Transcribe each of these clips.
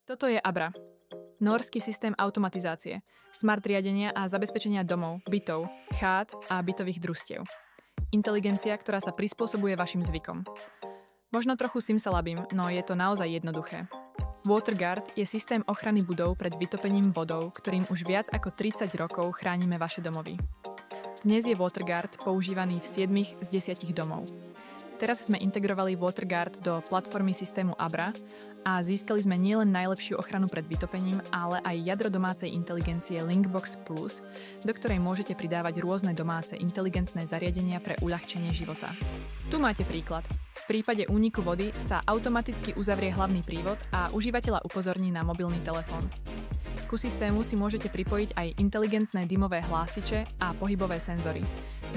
Toto je Abra. Nórsky systém automatizácie, smart riadenia a zabezpečenia domov, bytov, chát a bytových družstiev. Inteligencia, ktorá sa prispôsobuje vašim zvykom. Možno trochu simsalabim, no je to naozaj jednoduché. WaterGuard je systém ochrany budov pred vytopením vodou, ktorým už viac ako 30 rokov chránime vaše domovy. Dnes je WaterGuard používaný v 7 z 10 domov. Teraz sme integrovali WaterGuard do platformy systému Abra a získali sme nielen najlepšiu ochranu pred vytopením, ale aj jadro domácej inteligencie Linkbox Plus, do ktorej môžete pridávať rôzne domáce inteligentné zariadenia pre uľahčenie života. Tu máte príklad. V prípade úniku vody sa automaticky uzavrie hlavný prívod a užívateľa upozorní na mobilný telefón. Ku systému si môžete pripojiť aj inteligentné dymové hlásiče a pohybové senzory.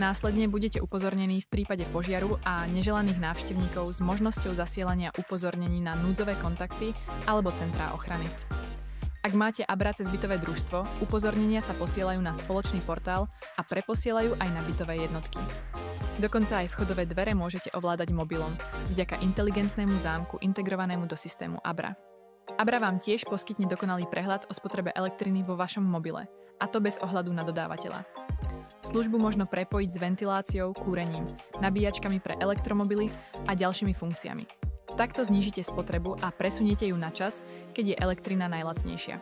Následne budete upozornení v prípade požiaru a neželaných návštevníkov s možnosťou zasielania upozornení na núdzové kontakty alebo centrá ochrany. Ak máte Abra cez bytové družstvo, upozornenia sa posielajú na spoločný portál a preposielajú aj na bytové jednotky. Dokonca aj vchodové dvere môžete ovládať mobilom, vďaka inteligentnému zámku integrovanému do systému Abra. Abra vám tiež poskytne dokonalý prehľad o spotrebe elektriny vo vašom mobile, a to bez ohľadu na dodávateľa. Službu možno prepojiť s ventiláciou, kúrením, nabíjačkami pre elektromobily a ďalšími funkciami. Takto znížite spotrebu a presuniete ju na čas, keď je elektrina najlacnejšia.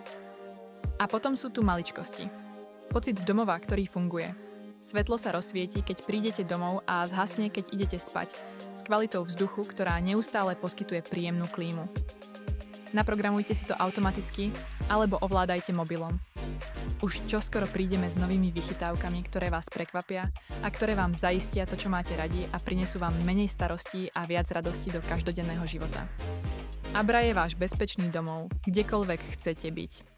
A potom sú tu maličkosti. Pocit domova, ktorý funguje. Svetlo sa rozsvieti, keď prídete domov a zhasne, keď idete spať, s kvalitou vzduchu, ktorá neustále poskytuje príjemnú klímu. Naprogramujte si to automaticky alebo ovládajte mobilom. Už čoskoro prídeme s novými vychytávkami, ktoré vás prekvapia a ktoré vám zaistia to, čo máte radi a prinesú vám menej starostí a viac radosti do každodenného života. Abra je váš bezpečný domov, kdekoľvek chcete byť.